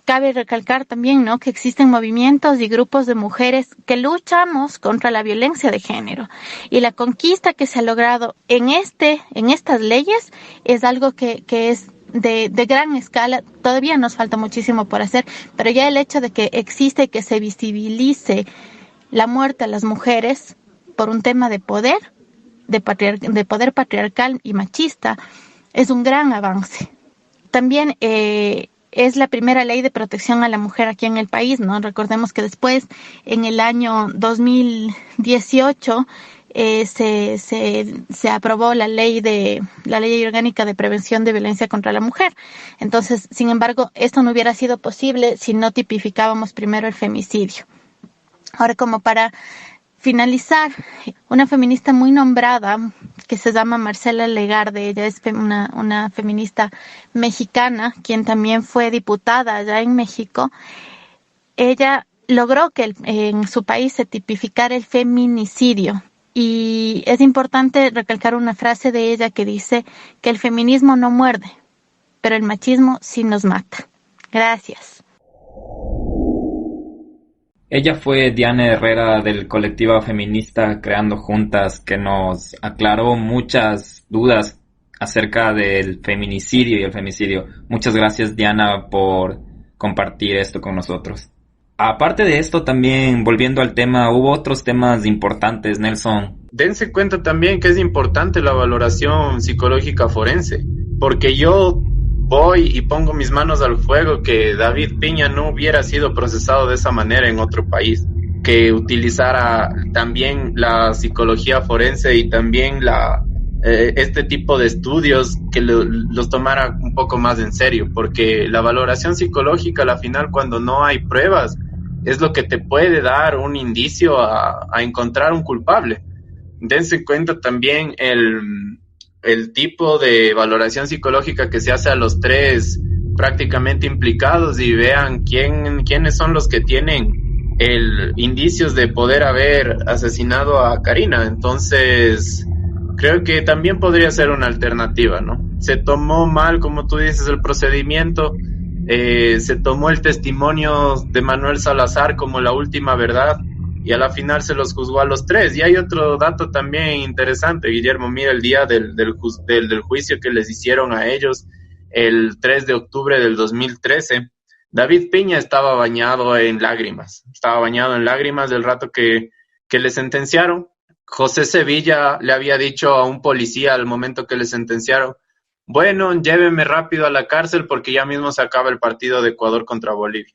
Cabe recalcar también, ¿no?, que existen movimientos y grupos de mujeres que luchamos contra la violencia de género, y la conquista que se ha logrado en estas leyes es algo que es de gran escala. Todavía nos falta muchísimo por hacer, pero ya el hecho de que existe, que se visibilice la muerte a las mujeres por un tema de poder, de poder patriarcal y machista, es un gran avance. También es la primera ley de protección a la mujer aquí en el país, ¿no? Recordemos que después, en el año 2018, se aprobó la ley orgánica de prevención de violencia contra la mujer. Entonces, sin embargo, esto no hubiera sido posible si no tipificábamos primero el femicidio. Ahora, como para finalizar, una feminista muy nombrada que se llama Marcela Legarde, ella es una feminista mexicana, quien también fue diputada allá en México. Ella logró que en su país se tipificara el feminicidio. Y es importante recalcar una frase de ella que dice que el feminismo no muerde, pero el machismo sí nos mata. Gracias. Ella fue Diana Herrera del colectivo feminista Creando Juntas, que nos aclaró muchas dudas acerca del feminicidio y el femicidio. Muchas gracias, Diana, por compartir esto con nosotros. Aparte de esto, también, volviendo al tema, hubo otros temas importantes, Nelson. Dense cuenta también que es importante la valoración psicológica forense, porque yo voy y pongo mis manos al fuego que David Piña no hubiera sido procesado de esa manera en otro país, que utilizara también la psicología forense y también este tipo de estudios, que los tomara un poco más en serio, porque la valoración psicológica, al final, cuando no hay pruebas, es lo que te puede dar un indicio a encontrar un culpable. Dense cuenta también el tipo de valoración psicológica que se hace a los tres prácticamente implicados, y vean quiénes son los que tienen indicios de poder haber asesinado a Karina. Entonces, creo que también podría ser una alternativa, ¿no? Se tomó mal, como tú dices, el procedimiento, se tomó el testimonio de Manuel Salazar como la última verdad, y a la final se los juzgó a los tres. Y hay otro dato también interesante, Guillermo. Mira, el día del juicio que les hicieron a ellos, el 3 de octubre del 2013, David Piña estaba bañado en lágrimas. Estaba bañado en lágrimas del rato que le sentenciaron. José Sevilla le había dicho a un policía al momento que le sentenciaron: bueno, lléveme rápido a la cárcel porque ya mismo se acaba el partido de Ecuador contra Bolivia.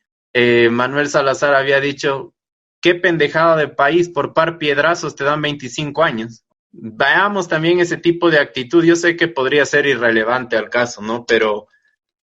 Manuel Salazar había dicho: qué pendejada de país, por par piedrazos te dan 25 años. Veamos también ese tipo de actitud. Yo sé que podría ser irrelevante al caso, ¿no? Pero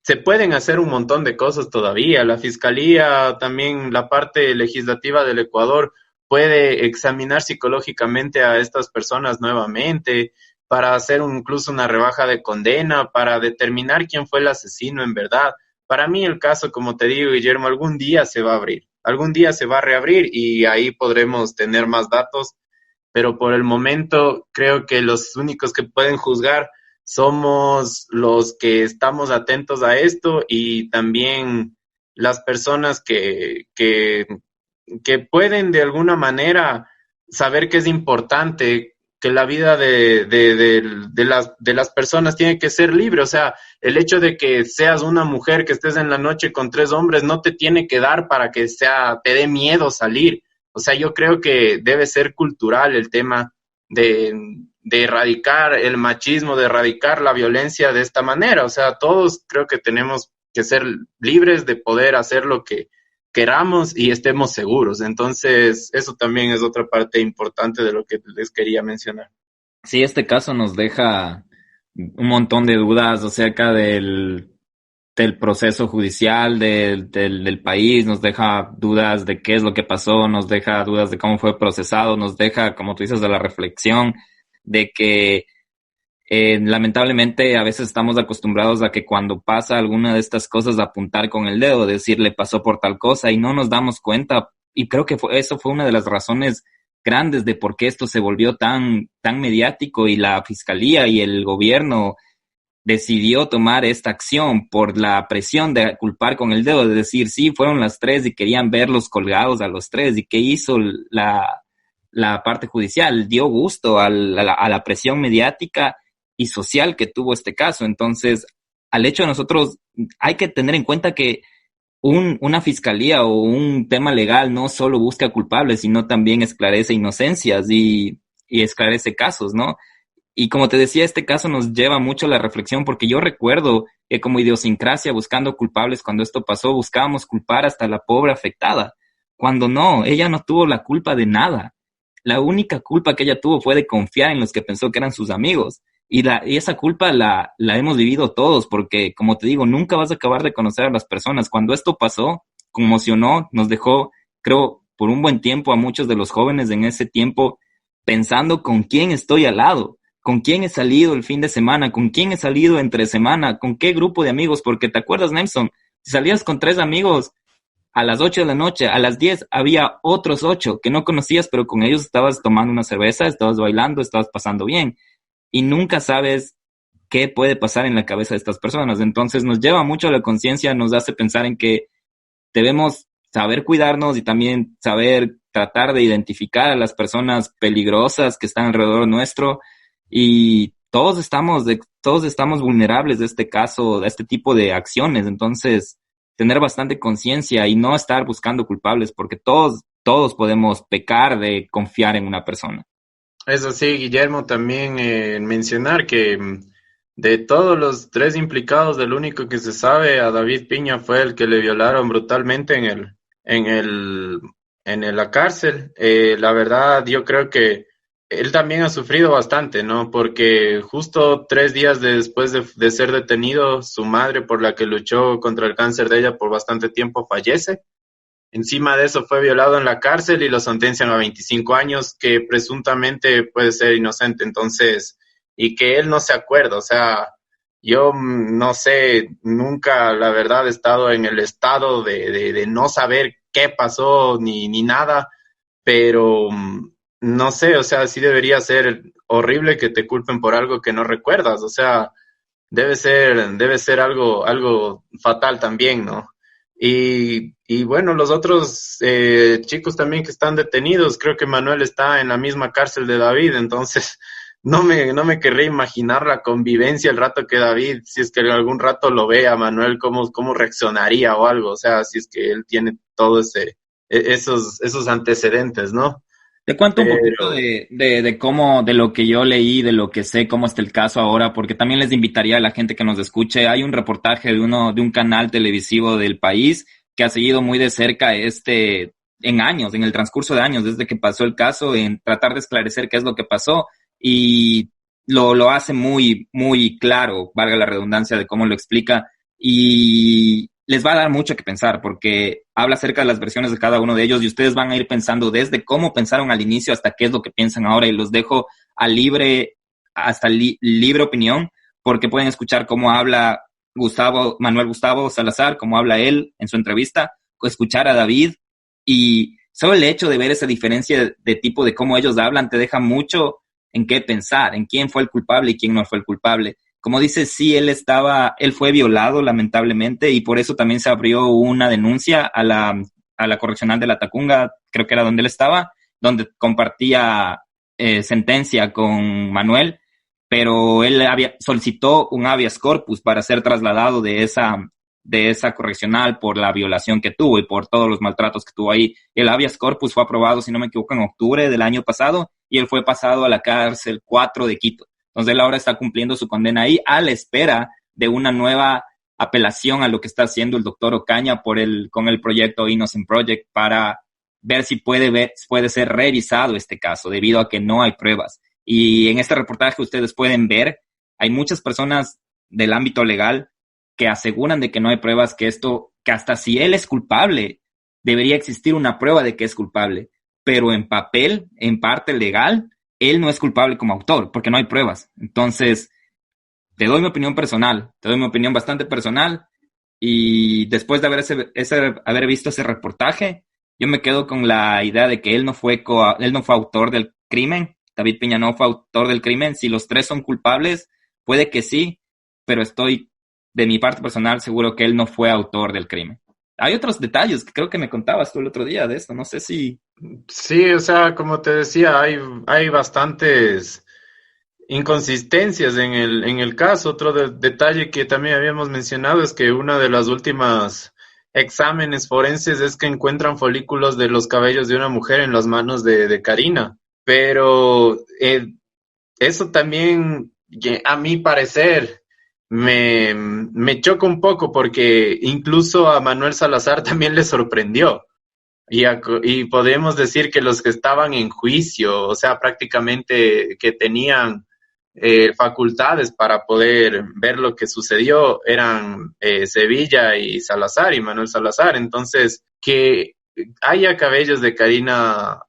se pueden hacer un montón de cosas todavía. La Fiscalía, también la parte legislativa del Ecuador, puede examinar psicológicamente a estas personas nuevamente para hacer incluso una rebaja de condena, para determinar quién fue el asesino en verdad. Para mí el caso, como te digo, Guillermo, algún día se va a abrir. Algún día se va a reabrir y ahí podremos tener más datos, pero por el momento creo que los únicos que pueden juzgar somos los que estamos atentos a esto, y también las personas que pueden de alguna manera saber que es importante, que la vida de las personas tiene que ser libre. O sea, el hecho de que seas una mujer, que estés en la noche con 3 hombres, no te tiene que dar para que te dé miedo salir. O sea, yo creo que debe ser cultural el tema de erradicar el machismo, de erradicar la violencia de esta manera. O sea, todos creo que tenemos que ser libres de poder hacer lo que queramos y estemos seguros. Entonces, eso también es otra parte importante de lo que les quería mencionar. Sí, este caso nos deja un montón de dudas acerca del proceso judicial del país, nos deja dudas de qué es lo que pasó, nos deja dudas de cómo fue procesado, nos deja, como tú dices, de la reflexión de que lamentablemente a veces estamos acostumbrados a que cuando pasa alguna de estas cosas apuntar con el dedo, decirle pasó por tal cosa, y no nos damos cuenta. Y creo que eso fue una de las razones grandes de por qué esto se volvió tan mediático, y la fiscalía y el gobierno decidió tomar esta acción por la presión de culpar con el dedo, de decir, sí, fueron las 3 y querían verlos colgados a los 3. ¿Y qué hizo la parte judicial? Dio gusto a la presión mediática y social que tuvo este caso. Entonces, al hecho de nosotros, hay que tener en cuenta que una fiscalía o un tema legal no solo busca culpables, sino también esclarece inocencias y esclarece casos, ¿no? Y como te decía, este caso nos lleva mucho a la reflexión, porque yo recuerdo que como idiosincrasia, buscando culpables cuando esto pasó, buscábamos culpar hasta la pobre afectada, cuando no, ella no tuvo la culpa de nada. La única culpa que ella tuvo fue de confiar en los que pensó que eran sus amigos. Y esa culpa la hemos vivido todos, porque como te digo, nunca vas a acabar de conocer a las personas. Cuando esto pasó, conmocionó, nos dejó, creo, por un buen tiempo a muchos de los jóvenes en ese tiempo pensando con quién estoy al lado, con quién he salido el fin de semana, con quién he salido entre semana, con qué grupo de amigos, porque te acuerdas, Nelson, si salías con 3 amigos a las 8 de la noche, a las 10 había otros 8 que no conocías, pero con ellos estabas tomando una cerveza, estabas bailando, estabas pasando bien, y nunca sabes qué puede pasar en la cabeza de estas personas. Entonces nos lleva mucho a la conciencia, nos hace pensar en que debemos saber cuidarnos y también saber tratar de identificar a las personas peligrosas que están alrededor nuestro, y todos estamos vulnerables de este caso, de este tipo de acciones. Entonces, tener bastante conciencia y no estar buscando culpables, porque todos podemos pecar de confiar en una persona. Eso sí, Guillermo, también mencionar que de todos los 3 implicados, del único que se sabe, a David Piña fue el que le violaron brutalmente en la cárcel. La verdad, yo creo que él también ha sufrido bastante, ¿no? Porque justo 3 días después de ser detenido, su madre, por la que luchó contra el cáncer de ella por bastante tiempo, fallece. Encima de eso fue violado en la cárcel y lo sentencian a 25 años, que presuntamente puede ser inocente. Entonces, y que él no se acuerda. O sea, yo no sé, nunca la verdad he estado en el estado de no saber qué pasó ni nada, pero no sé, o sea, sí debería ser horrible que te culpen por algo que no recuerdas. O sea, debe ser algo fatal también, ¿no? Y bueno, los otros chicos también que están detenidos, creo que Manuel está en la misma cárcel de David. Entonces no me querría imaginar la convivencia el rato que David, si es que algún rato lo ve a Manuel, cómo reaccionaría o algo. O sea, si es que él tiene todo esos antecedentes, ¿no? Te cuento un poquito Pero de cómo, de lo que yo leí, de lo que sé, cómo está el caso ahora, porque también les invitaría a la gente que nos escuche. Hay un reportaje de un canal televisivo del país que ha seguido muy de cerca en el transcurso de años, desde que pasó el caso, en tratar de esclarecer qué es lo que pasó, y lo hace muy, muy claro, valga la redundancia de cómo lo explica, y les va a dar mucho que pensar, porque habla acerca de las versiones de cada uno de ellos, y ustedes van a ir pensando desde cómo pensaron al inicio hasta qué es lo que piensan ahora, y los dejo a libre opinión, porque pueden escuchar cómo habla Manuel Gustavo Salazar, cómo habla él en su entrevista, escuchar a David, y solo el hecho de ver esa diferencia de tipo de cómo ellos hablan te deja mucho en qué pensar, en quién fue el culpable y quién no fue el culpable. Como dice, sí, él fue violado lamentablemente, y por eso también se abrió una denuncia a la correccional de la Tacunga, creo que era donde él estaba, donde compartía sentencia con Manuel, pero él solicitó un habeas corpus para ser trasladado de esa correccional por la violación que tuvo y por todos los maltratos que tuvo ahí. El habeas corpus fue aprobado, si no me equivoco, en octubre del año pasado, y él fue pasado a la cárcel 4 de Quito. Entonces él ahora está cumpliendo su condena ahí a la espera de una nueva apelación a lo que está haciendo el doctor Ocaña con el proyecto Innocent Project, para ver si puede ser revisado este caso, debido a que no hay pruebas. Y en este reportaje ustedes pueden ver, hay muchas personas del ámbito legal que aseguran de que no hay pruebas, que hasta si él es culpable, debería existir una prueba de que es culpable. Pero en papel, en parte legal, él no es culpable como autor, porque no hay pruebas. Entonces, te doy mi opinión personal, te doy mi opinión bastante personal, y después de haber visto ese reportaje, yo me quedo con la idea de que él no fue autor del crimen. David Piña no fue autor del crimen. Si los 3 son culpables, puede que sí, pero estoy, de mi parte personal, seguro que él no fue autor del crimen. Hay otros detalles que creo que me contabas tú el otro día de esto, no sé si... Sí, o sea, como te decía, hay bastantes inconsistencias en el caso. Otro detalle que también habíamos mencionado es que una de las últimas exámenes forenses es que encuentran folículos de los cabellos de una mujer en las manos de Karina. Pero eso también, a mi parecer, me choca un poco porque incluso a Manuel Salazar también le sorprendió. Y podemos decir que los que estaban en juicio, o sea, prácticamente que tenían facultades para poder ver lo que sucedió, eran Sevilla y Salazar y Manuel Salazar. Entonces, que haya cabellos de Karina,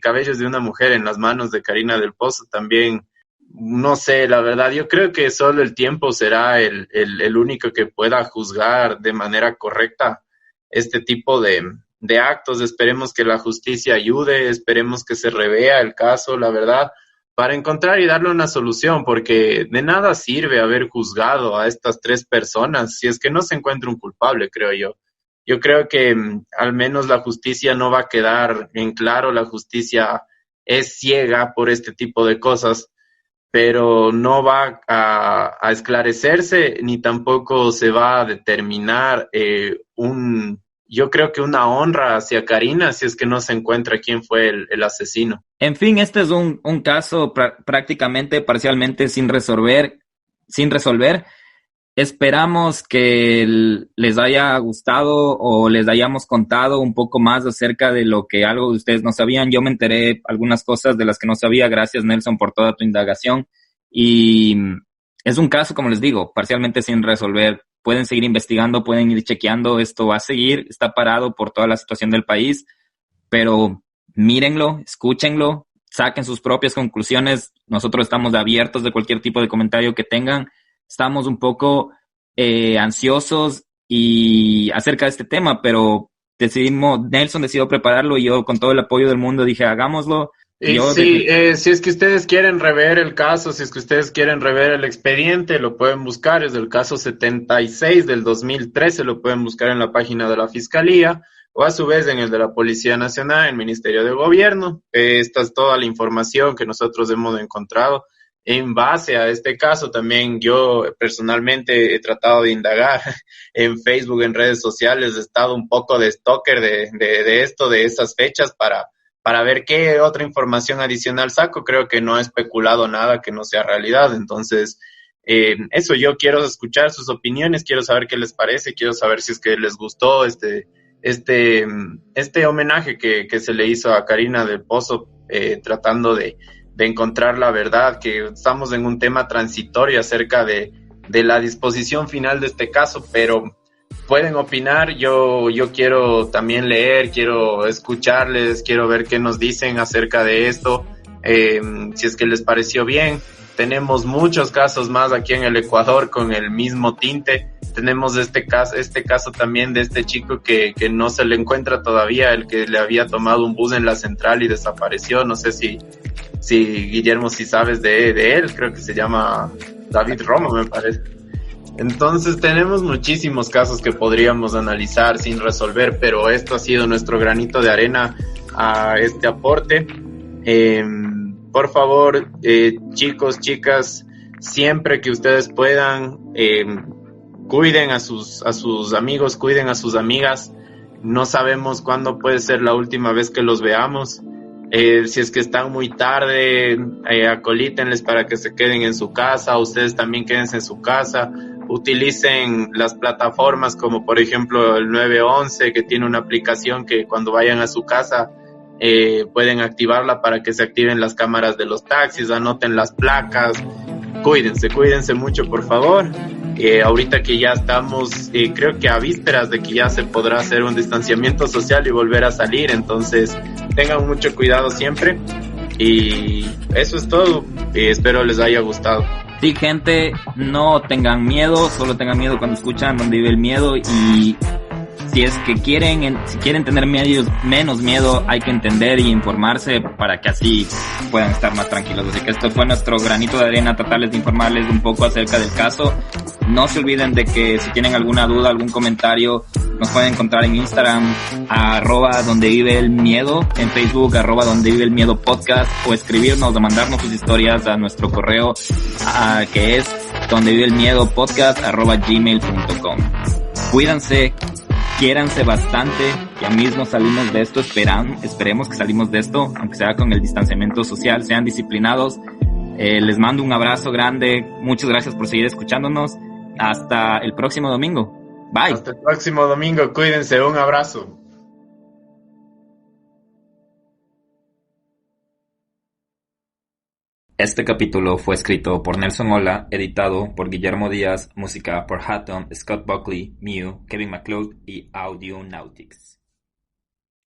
cabellos de una mujer en las manos de Karina del Pozo también, no sé, la verdad, yo creo que solo el tiempo será el único que pueda juzgar de manera correcta este tipo de actos. Esperemos que la justicia ayude, esperemos que se revea el caso, la verdad, para encontrar y darle una solución, porque de nada sirve haber juzgado a estas 3 personas si es que no se encuentra un culpable, creo yo. Yo creo que al menos la justicia no va a quedar en claro, la justicia es ciega por este tipo de cosas, pero no va a esclarecerse ni tampoco se va a determinar yo creo que una honra hacia Karina si es que no se encuentra quién fue el asesino. En fin, este es un caso prácticamente parcialmente sin resolver. Esperamos que les haya gustado o les hayamos contado un poco más acerca de lo que algo de ustedes no sabían. Yo me enteré algunas cosas de las que no sabía. Gracias, Nelson, por toda tu indagación. Y es un caso, como les digo, parcialmente sin resolver. Pueden seguir investigando, pueden ir chequeando. Esto va a seguir, está parado por toda la situación del país, pero mírenlo, escúchenlo, saquen sus propias conclusiones. Nosotros estamos abiertos de cualquier tipo de comentario que tengan. Estamos un poco ansiosos y acerca de este tema, pero Nelson decidió prepararlo y yo con todo el apoyo del mundo dije, hagámoslo. Si es que ustedes quieren rever el caso, si es que ustedes quieren rever el expediente, lo pueden buscar, es del caso 76 del 2013, lo pueden buscar en la página de la Fiscalía o a su vez en el de la Policía Nacional, el Ministerio de Gobierno. Esta es toda la información que nosotros hemos encontrado. En base a este caso, también yo personalmente he tratado de indagar en Facebook, en redes sociales, he estado un poco de stalker de esto, de esas fechas para ver qué otra información adicional saco. Creo que no he especulado nada que no sea realidad. Entonces, eso, yo quiero escuchar sus opiniones, quiero saber qué les parece, quiero saber si es que les gustó este homenaje que se le hizo a Karina del Pozo, tratando de encontrar la verdad, que estamos en un tema transitorio acerca de la disposición final de este caso, pero pueden opinar. Yo quiero también leer, quiero escucharles, quiero ver qué nos dicen acerca de esto, si es que les pareció bien. Tenemos muchos casos más aquí en el Ecuador con el mismo tinte. Tenemos este caso también de este chico que no se le encuentra todavía, el que le había tomado un bus en la central y desapareció. No sé si Guillermo, si sabes de él, creo que se llama David Romo, me parece. Entonces tenemos muchísimos casos que podríamos analizar sin resolver, pero esto ha sido nuestro granito de arena a este aporte. Por favor, chicos, chicas, siempre que ustedes puedan, cuiden a sus amigos, cuiden a sus amigas. No sabemos cuándo puede ser la última vez que los veamos. Si es que están muy tarde, acolítenles para que se queden en su casa. Ustedes también quédense en su casa. Utilicen las plataformas como por ejemplo el 911, que tiene una aplicación que cuando vayan a su casa pueden activarla para que se activen las cámaras de los taxis, anoten las placas. Cuídense mucho, por favor. Ahorita que ya estamos, creo que a vísperas de que ya se podrá hacer un distanciamiento social y volver a salir, entonces tengan mucho cuidado siempre. Y eso es todo. Espero les haya gustado. Sí, gente, no tengan miedo, solo tengan miedo cuando escuchan Donde Vive el Miedo, y si es que si quieren tener menos miedo, hay que entender y informarse para que así puedan estar más tranquilos. Así que esto fue nuestro granito de arena, tratarles de informarles un poco acerca del caso. No se olviden de que si tienen alguna duda, algún comentario, nos pueden encontrar en Instagram, @donde vive el miedo, en Facebook, @donde vive el miedo podcast, o escribirnos o mandarnos sus historias a nuestro correo, que es donde vive el miedo podcast @gmail.com. Cuídense, quiéranse bastante, ya mismo salimos de esto, esperemos que salimos de esto, aunque sea con el distanciamiento social, sean disciplinados. Les mando un abrazo grande, muchas gracias por seguir escuchándonos, hasta el próximo domingo, bye. Hasta el próximo domingo, cuídense, un abrazo. Este capítulo fue escrito por Nelson Ola, editado por Guillermo Díaz, música por Hatton, Scott Buckley, Mew, Kevin MacLeod y Audionautics.